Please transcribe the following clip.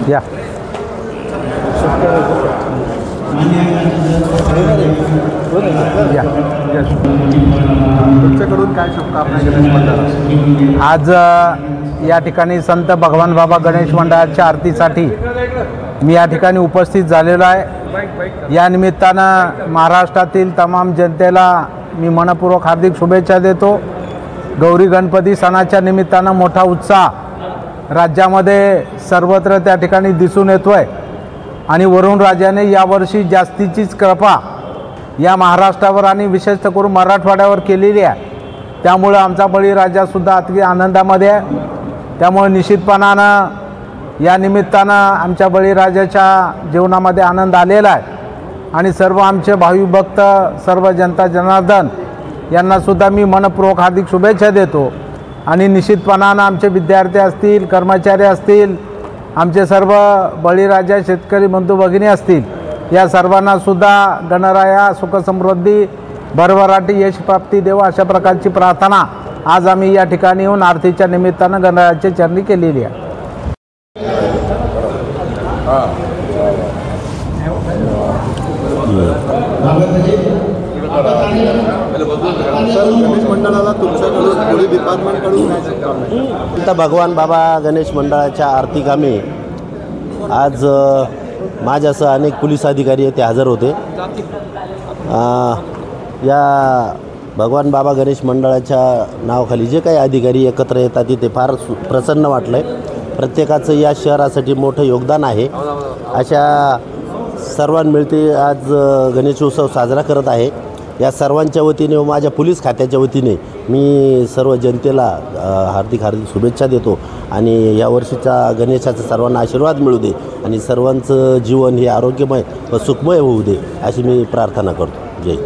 या तुमच्याकडून काय शुभकामना गणेश मंडळाला? आज या ठिकाणी संत भगवान बाबा गणेश मंडळाच्या आरतीसाठी मी या ठिकाणी उपस्थित झालेलो आहे। या निमित्तानं महाराष्ट्रातील तमाम जनतेला मी मनपूर्वक हार्दिक शुभेच्छा देतो। गौरी गणपती सणाच्या निमित्तानं मोठा उत्साह राज्यामध्ये सर्वत्र त्या ठिकाणी दिसून येतो आहे आणि वरुण राजाने यावर्षी जास्तीचीच कृपा या महाराष्ट्रावर आणि विशेषतः करून मराठवाड्यावर केलेली आहे। त्यामुळे आमचा बळीराजासुद्धा अति आनंदामध्ये आहे। त्यामुळे निश्चितपणानं या निमित्तानं आमच्या बळीराजाच्या जीवनामध्ये आनंद आलेला आहे आणि सर्व आमचे भाविक भक्त सर्व जनता जनार्दन यांनासुद्धा मी मनपूर्वक हार्दिक शुभेच्छा देतो। आणि निश्चितपणानं आमचे विद्यार्थी असतील, कर्मचारी असतील, आमचे सर्व बळीराजा शेतकरी बंधू भगिनी असतील, या सर्वांनासुद्धा गणराया सुखसमृद्धी भरभराटी यश प्राप्ती देवा अशा प्रकारची प्रार्थना आज आम्ही या ठिकाणी येऊन आरतीच्या निमित्तानं गणरायाच्या चरणी केलेली आहे। गणेश मंडळाला तुमच्याकडून पोलीस डिपार्टमेंटकडून काय शुभकामना? संत भगवान बाबा गणेश मंडळाच्या आरती कामी आज माझ्यासह अनेक पोलीस अधिकारी ते हजर होते। या भगवान बाबा गणेश मंडळाच्या नावाखाली जे काही अधिकारी एकत्र येतात ते फार प्रसन्न वाटलं आहे। प्रत्येकाचं या शहरासाठी मोठं योगदान आहे। अशा सर्वांमिळते आज गणेशोत्सव साजरा करत आहे। या सर्वांच्या वतीने व माझ्या पोलीस खात्याच्या वतीने मी सर्व जनतेला हार्दिक शुभेच्छा देतो आणि या वर्षीचा गणेशाचा सर्वांना आशीर्वाद मिळू दे आणि सर्वांचं जीवन हे आरोग्यमय व सुखमय होऊ दे अशी मी प्रार्थना करतो। जय